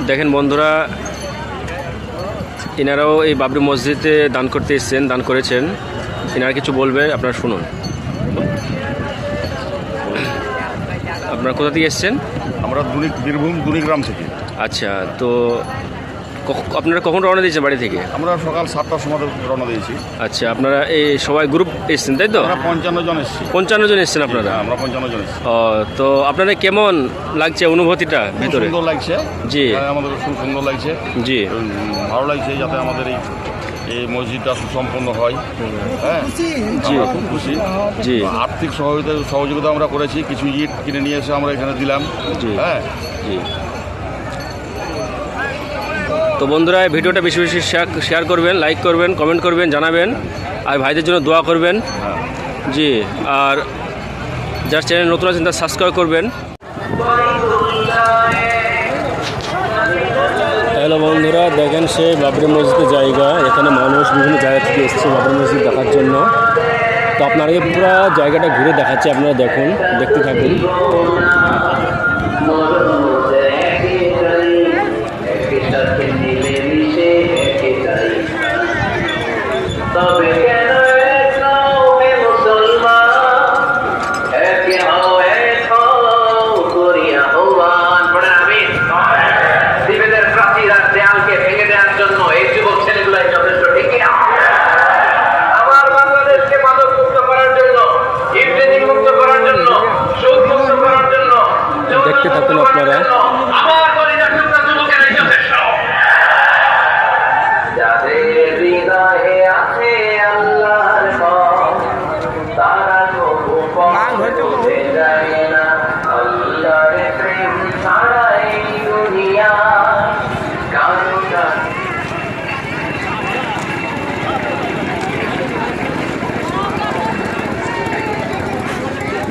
দেখেন বন্ধুরা, এনারাও এই বাবরি মসজিদে দান করতে এসেছেন, দান করেছেন। এনারা কিছু বলবে, আপনারা শুনুন। আপনারা কোথা থেকে এসেছেন? আমরা বীরভূম দুনিগ্রাম থেকে। আচ্ছা, তো আপনারা কখন রওনা দিয়েছেন বাড়ি থেকে? আমরা সকাল 7টার সময় রওনা দিয়েছি। আচ্ছা, আপনারা এই সবাই গ্রুপ এসেছেন তাই তো? আমরা 55 জন এসেছি। 55 জন এসেছেন আপনারা? আমরা 55 জন এসেছি। তো আপনাদের কেমন লাগছে অনুভূতিটা ভিতরে? সুন্দর লাগছে জি, আমাদের খুব সুন্দর লাগছে। জি, ভালো লাগছে যাতে আমাদের এই মসজিদটা সুসম্পন্ন হয়। হ্যাঁ, জি, খুব খুশি। জি, আর্থিক সহযোগিতা আমরা করেছি, কিছু ইট কিনে নিয়ে এসে আমরা এখানে দিলাম। জি, হ্যাঁ, জি। তো বন্ধুরা, এই ভিডিওটা বেশি বেশি শেয়ার করবেন, লাইক করবেন, কমেন্ট করবেন, জানাবেন, আর ভাইদের জন্য দোয়া করবেন। জি, আর যার চ্যানেল নতুন আছেন তার সাবস্ক্রাইব করবেন। হ্যালো বন্ধুরা, দেখেন সেই বাবরি মসজিদের জায়গা। এখানে মানুষ বিভিন্ন জায়গা থেকে এসছে বাবরি মসজিদ দেখার জন্য। তো আপনাকে পুরো জায়গাটা ঘুরে দেখাচ্ছে, আপনারা দেখুন, দেখতে থাকুন। দেখতে থাকুন আপনারা।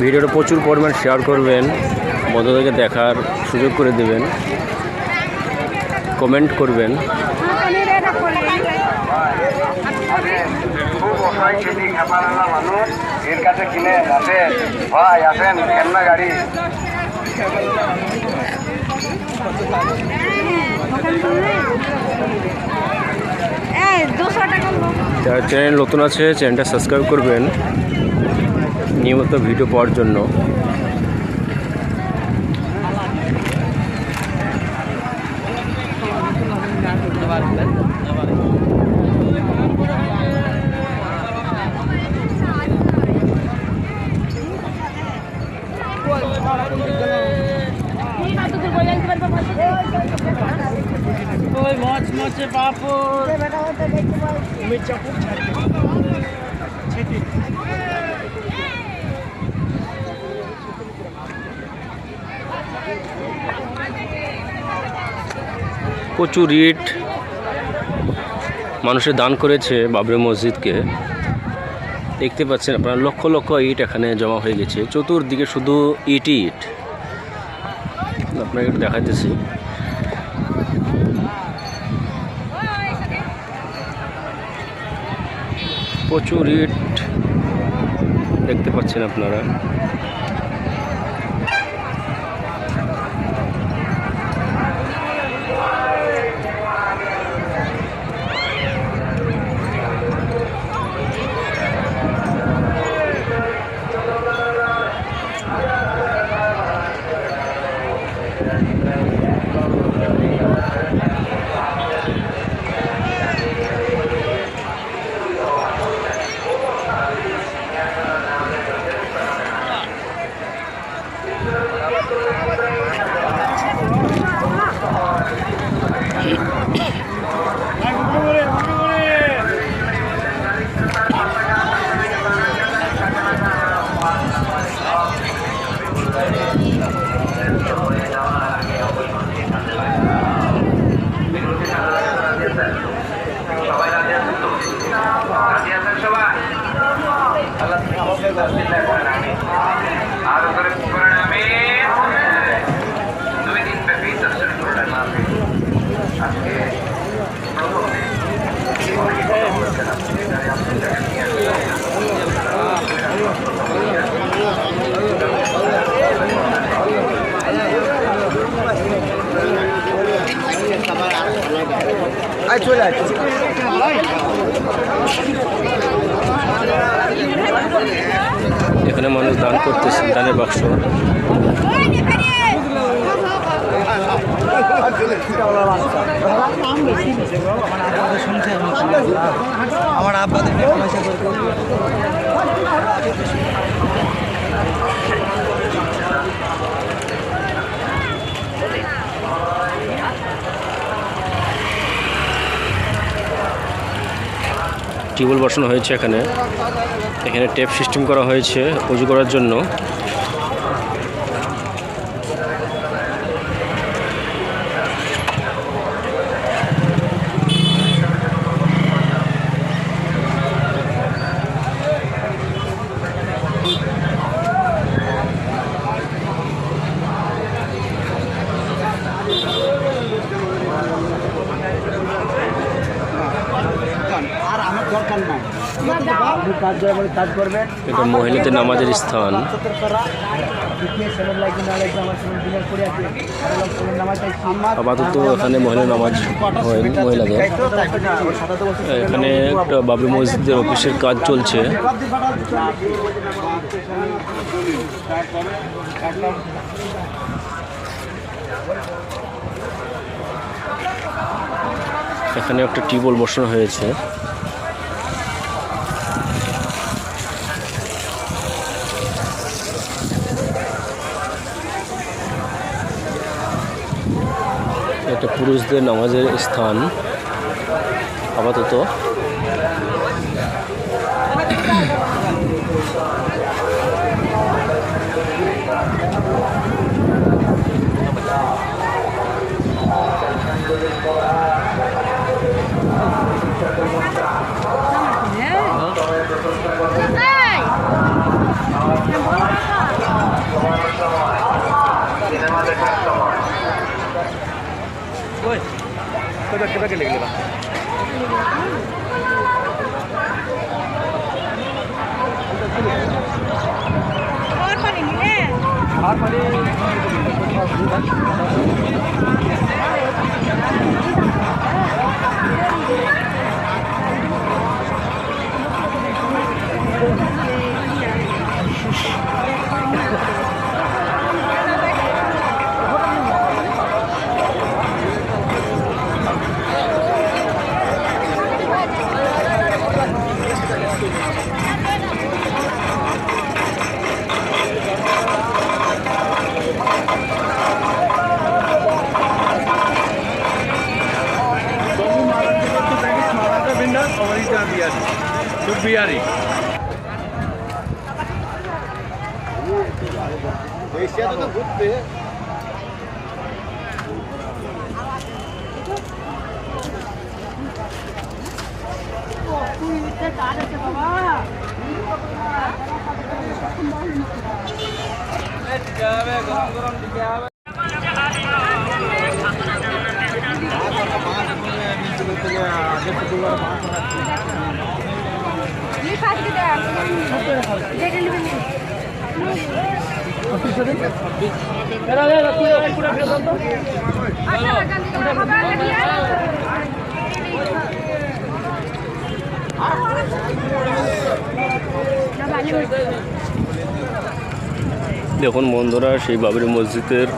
ভিডিওটা প্রচুর পরিমাণ শেয়ার করবেন, বন্ধুদেরকে দেখার সুযোগ করে দেবেন, কমেন্ট করবেন। এর কাছে কিনে আসে ভাই, আসেন কেন না গাড়ি। যারা চ্যানেল নতুন আছে চ্যানেলটা সাবস্ক্রাইব করবেন নিয়মিত ভিডিও পাওয়ার জন্য। প্রচুর ইট মানুষের দান করেছে বাবরি মসজিদকে। দেখতে পাচ্ছেন আপনারা, লক্ষ লক্ষ ইট এখানে জমা হয়ে গেছে। চতুর্দিকে শুধু ইটই ইট। আপনাকে একটু দেখাইতেছি। প্রচুর ইট দেখতে পাচ্ছেন আপনারা। এখানে মানুষ দান করতেছে, দানের বাক্স। আমার আব্বা টিউবওয়েল বসানো হয়েছে এখানে। এখানে টেপ সিস্টেম করা হয়েছে উজু করার জন্য। আর আমার দরকার নাই, কাজ করবে। এটা মহিলাদের নামাজের স্থান। আপাতত এখানে মহিলা নামাজ হয় মহিলাদের। এখানে একটা বাবরি মসজিদের অফিসের কাজ চলছে। এখানে একটা টিউবওয়েল বসানো হয়েছে। এটা পুরুষদের নামাজের স্থান আপাতত। বিহারি দেখুন বন্ধুরা, সেই বাবরি মসজিদের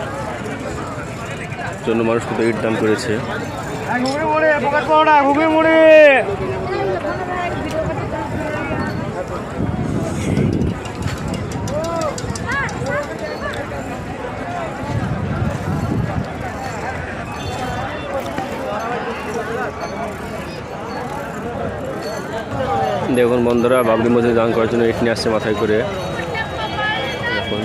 জন্য মানুষ কত ইট দান করেছে। দেখুন বন্ধুরা, বাবরি মসজিদ দান করার জন্য ইট নিয়ে আসছে মাথায় করে। দেখুন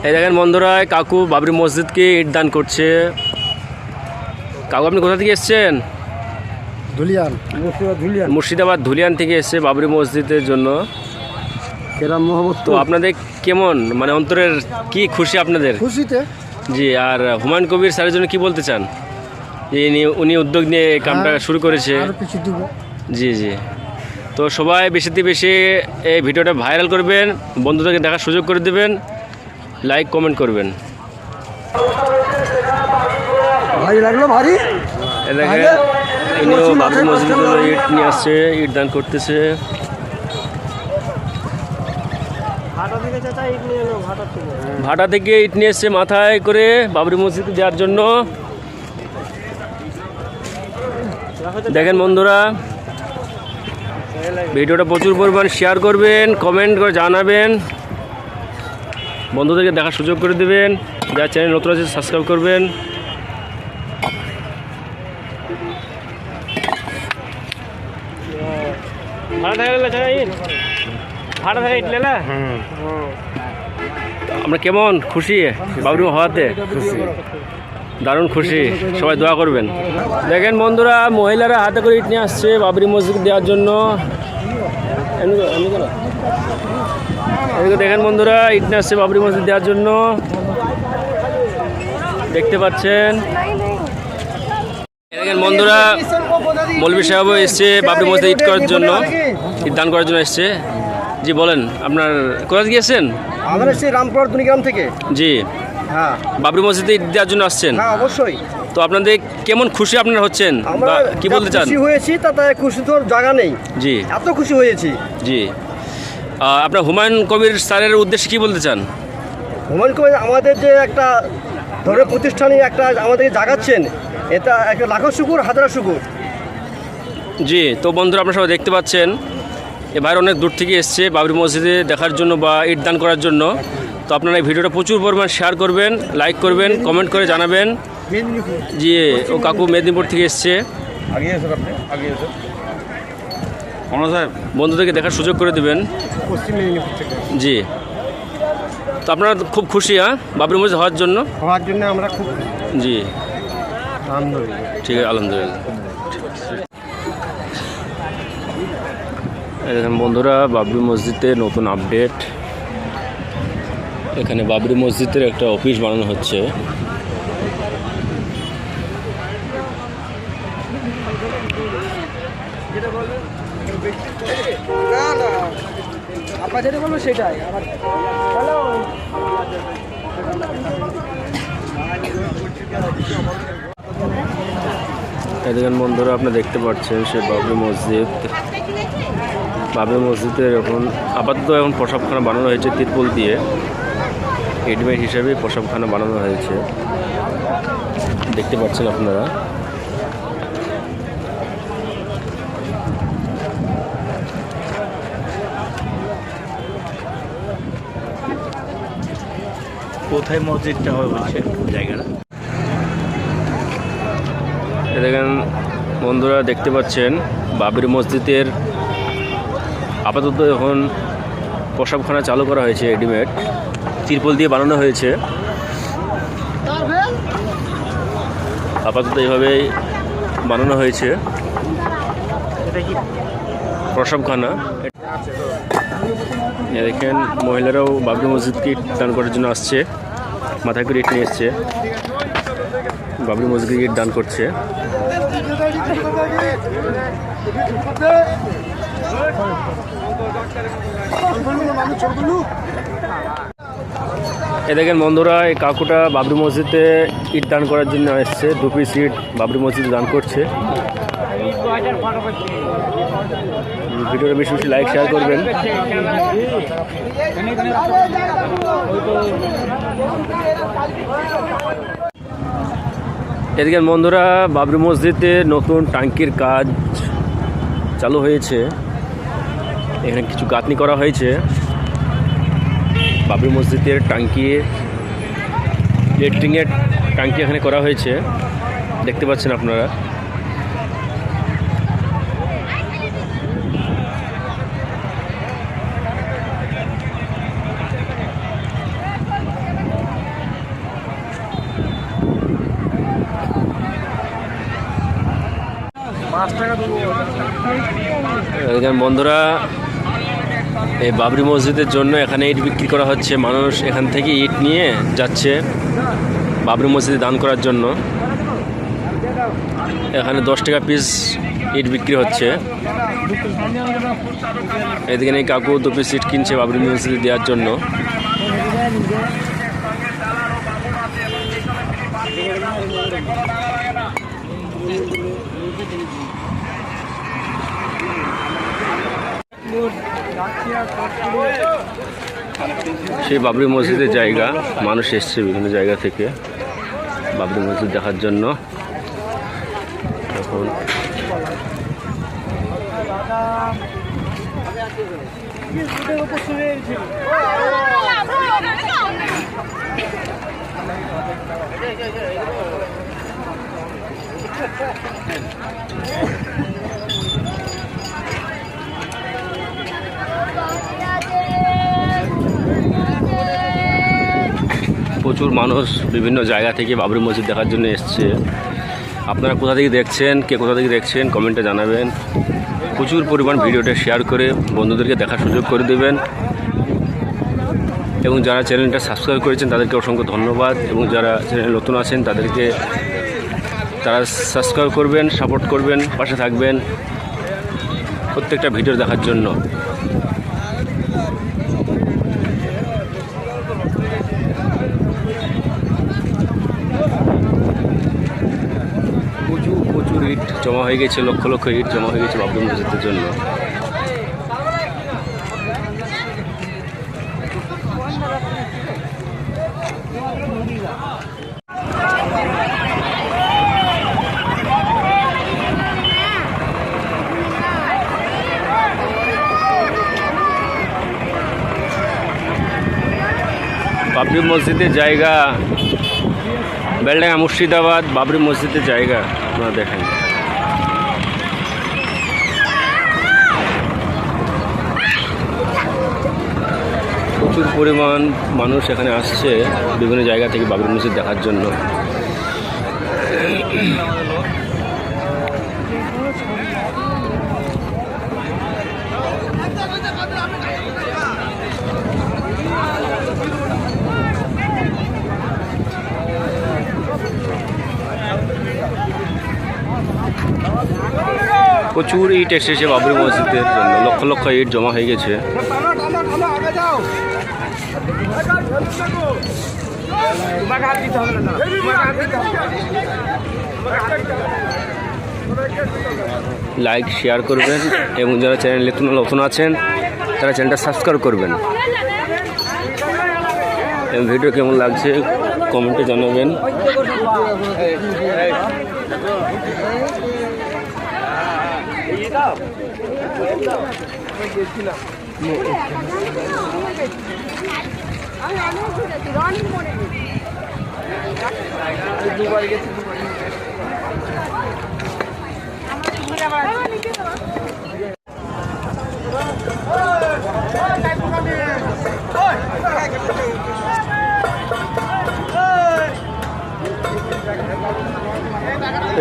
এই দেখেন বন্ধুরা, কাকু বাবরি মসজিদকে ইট দান করছে। কাকু আপনি কোথা থেকে এসছেন? ধুলিয়ান, মুর্শিদাবাদ ধুলিয়ান থেকে এসছে বাবরি মসজিদের জন্য। কেরাম মোহাম্মদ। তো আপনাদের কেমন, মানে অন্তরের কি খুশি আপনাদের? খুশিতে জি। আর হুমায়ুন কবির স্যারের জন্য কি বলতে চান, যে উনি উদ্যোগ নিয়ে এই কামটা শুরু করেছে? আরো কিছু দিব। জি জি। তো সবাই বেশিতে বেশি এই ভিডিওটা ভাইরাল করবেন, বন্ধুদেরকে দেখার সুযোগ করে দেবেন, লাইক কমেন্ট করবেন। ভারী লাগলো ভারী। এ দেখেন ইনিও বাবরি মসজিদের জন্য ইট নিয়ে আসছে, ইট দান করতেছে। ভাটা থেকে ইট নিয়ে এসছে মাথায় করে বাবরি মসজিদে দেওয়ার জন্য। দেখেন বন্ধুরা, ভিডিওটা প্রচুর পরিমাণ শেয়ার করবেন, কমেন্ট করে জানাবেন, বন্ধুদেরকে দেখার সুযোগ করে দেবেন। যার চ্যানেল নতুন আছে সাবস্ক্রাইব করবেন। আমরা কেমন খুশি বাবরি হওয়াতে? দারুণ খুশি, সবাই দোয়া করবেন। দেখেন বন্ধুরা, মহিলারা হাতে করে ইট নিয়ে আসছে বাবরি মসজিদ দেওয়ার জন্য। এদিকে দেখেন বন্ধুরা, ইট নিয়ে আসছে বাবরি মসজিদ দেওয়ার জন্য, দেখতে পাচ্ছেন। দেখেন বন্ধুরা, মৌলভী সাহেবও এসছে বাবরি মসজিদ ইট করার জন্য, ইট দান করার জন্য এসছে। জি বলেন, আপনার কোথায় গিয়েছেন? আমরা এসেছি রামপুর দুনিগ্রাম থেকে। জি, হ্যাঁ বাবরি মসজিদে ইট দেওয়ার জন্য আসছেন। হ্যাঁ অবশ্যই। তো আপনাদের কেমন খুশি আপনারা হচ্ছেন, আমরা বা কি বলতে চান? খুশি হয়েছি, তাতে খুশি তো জায়গা নেই, জি এত খুশি হয়েছি। জি, আপনার হুমায়ুন কবির স্যারের উদ্দেশ্যে কি বলতে চান? হুমায়ুন কবির আমাদের যে একটা ধরে প্রতিষ্ঠানে একটা আমাদেরকে জাগাচ্ছেন, এটা একটা লাখো শুকুর, হাজারো শুকুর। জি, তো বন্ধুরা আপনারা সবাই দেখতে পাচ্ছেন, এ ভাইয়ের অনেক দূর থেকে এসছে বাবরি মসজিদে দেখার জন্য বা ইট দান করার জন্য। তো আপনারা এই ভিডিওটা প্রচুর পরিমাণ শেয়ার করবেন, লাইক করবেন, কমেন্ট করে জানাবেন। জি, ও কাকু মেদিনীপুর থেকে এসছে, আগে এসে আপনি আগে এসে মনোজ সাহেব বন্ধুদেরকে দেখার সুযোগ করে দেবেন। পশ্চিম মেদিনীপুর থেকে জি, তো আপনারা খুব খুশি বাবরি মসজিদ হওয়ার জন্য? হওয়ার জন্য আমরা খুব জি আনন্দিত। ঠিক আছে, আলহামদুলিল্লাহ। দেখেন বন্ধুরা, বাবরি মসজিদের নতুন আপডেট। এখানে বাবরি মসজিদের একটা অফিস বানানো হচ্ছে। না না, আপনার যেটা বলবো সেটাই। দেখেন বন্ধুরা, আপনারা দেখতে পাচ্ছেন সে বাবরি মসজিদ। বাবরি মসজিদের এখন আপাতত এখন প্রসাবখানা বানানো হয়েছে তিরপল দিয়ে, রেডিমেড হিসাবে প্রসাবখানা বানানো হয়েছে, দেখতে পাচ্ছেন আপনারা। কোথায় মসজিদটা হবে বলছে জায়গাটা? দেখেন বন্ধুরা, দেখতে পাচ্ছেন বাবরি মসজিদের আপাতত এখন প্রসাবখানা চালু করা হয়েছে, রেডিমেড তিরপল দিয়ে বানানো হয়েছে। আপাতত এইভাবেই বানানো হয়েছে প্রসাবখানা। দেখেন মহিলারাও বাবরি মসজিদকে ইট দান করার জন্য আসছে, মাথায় করে ইট নিয়ে এসছে, বাবরি মসজিদকে ইট দান করছে। এ দেখেন বন্ধুরা, এই কাকুটা বাবরি মসজিদে ইট দান করার জন্য এসছে, 2 পিস ইট বাবরি মসজিদে দান করছে। ভিডিওটা বেশি বেশি লাইক শেয়ার করবেন। এদিকে বন্ধুরা, বাবরি মসজিদে নতুন টাঙ্কির কাজ চালু হয়েছে। এখানে কিছু গাঁথনি করা হয়েছে। বাবরি মসজিদের টাঙ্কি, লেট্রিনের টাঙ্কি এখানে করা হয়েছে, দেখতে পাচ্ছেন আপনারা। এখানে বন্ধুরা, এই বাবরি মসজিদের জন্য এখানে ইট বিক্রি করা হচ্ছে। মানুষ এখান থেকে ইট নিয়ে যাচ্ছে বাবরি মসজিদে দান করার জন্য। এখানে 10 টাকা পিস ইট বিক্রি হচ্ছে। এদিকে এই কাকু 2 পিস ইট কিনছে বাবরি মসজিদে দেওয়ার জন্য। সেই বাবরি মসজিদের জায়গা, মানুষ এসছে বিভিন্ন জায়গা থেকে বাবরি মসজিদ দেখার জন্য। এখন প্রচুর মানুষ বিভিন্ন জায়গা থেকে বাবরি মসজিদ দেখার জন্য এসছে। আপনারা কোথা থেকে দেখছেন, কে কোথা থেকে দেখছেন কমেন্টে জানাবেন। প্রচুর পরিমাণ ভিডিওটা শেয়ার করে বন্ধুদেরকে দেখার সুযোগ করে দেবেন। এবং যারা চ্যানেলটা সাবস্ক্রাইব করেছেন তাদেরকে অসংখ্য ধন্যবাদ। এবং যারা চ্যানেল নতুন আছেন তারা সাবস্ক্রাইব করবেন, সাপোর্ট করবেন, পাশে থাকবেন প্রত্যেকটা ভিডিও দেখার জন্য। প্রচুর ইট জমা হয়ে গেছে, লক্ষ লক্ষ ইট জমা হয়ে গেছে বাবরি মসজিদের জন্য। বাবরি মসজিদের জায়গা, বেলডাঙ্গা মুর্শিদাবাদ বাবরি মসজিদের জায়গা আপনারা দেখেন। প্রচুর পরিমাণ মানুষ এখানে আসছে বিভিন্ন জায়গা থেকে বাবরি মসজিদ দেখার জন্য। প্রচুর ইট এসেছে বাবরি মসজিদের জন্য, লক্ষ লক্ষ ইট জমা হয়ে গেছে। লাইক শেয়ার করবেন এবং যারা চ্যানেলে নতুন আছেন তারা চ্যানেলটা সাবস্ক্রাইব করবেন। এবং ভিডিও কেমন লাগছে কমেন্টে জানাবেন।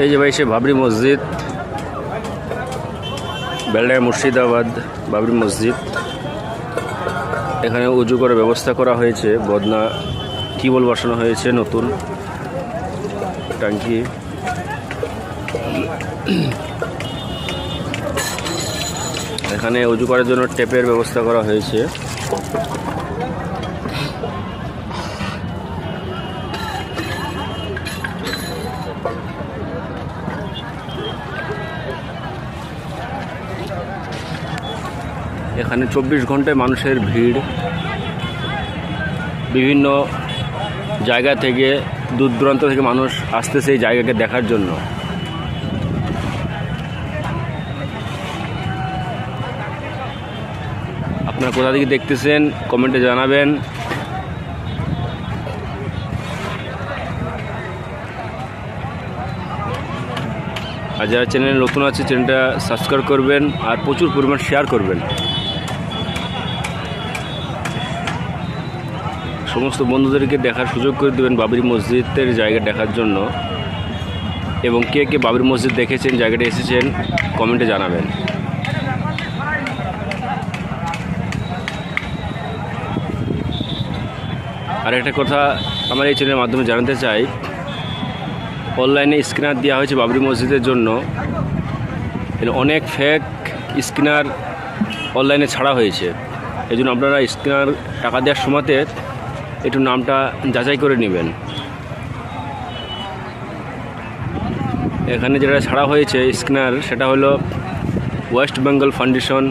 এই যে ভাই সে বাবরি মসজিদ, বেলডাঙ্গা মুর্শিদাবাদ বাবরি মসজিদ। এখানে উজু করার ব্যবস্থা করা হয়েছে, বদনা টিউবওয়েল বসানো হয়েছে, নতুন ট্যাঙ্কি। এখানে উজু করার জন্য টেপের ব্যবস্থা করা হয়েছে। এখানে 24 ঘন্টায় মানুষের ভিড়, বিভিন্ন জায়গা থেকে দূর দূরান্ত থেকে মানুষ আসতেছে এই জায়গাকে দেখার জন্য। আপনারা কোথা থেকে দেখতেছেন কমেন্টে জানাবেন। আর যারা চ্যানেল নতুন আছে চ্যানেলটা সাবস্ক্রাইব করবেন আর প্রচুর পরিমাণ শেয়ার করবেন। সমস্ত বন্ধুদেরকে দেখার সুযোগ করে দেবেন বাবরি মসজিদের জায়গা দেখার জন্য। এবং কে কে বাবরি মসজিদ দেখেছেন, জায়গাটা এসেছেন কমেন্টে জানাবেন। আর একটা কথা আমার এই চ্যানেলের মাধ্যমে জানাতে চাই, অনলাইনে স্ক্যানার দেওয়া হয়েছে বাবরি মসজিদের জন্য। এর অনেক ফেক স্ক্যানার অনলাইনে ছাড়া হয়েছে। এই জন্য আপনারা স্ক্যানার টাকা দেওয়ার সময়তে একটু নামটা যাচাই করে নেবেন। এখানে যেটা ছাড়া হয়েছে স্ক্যানার সেটা হলো ওয়েস্ট বেঙ্গল ফাউন্ডেশন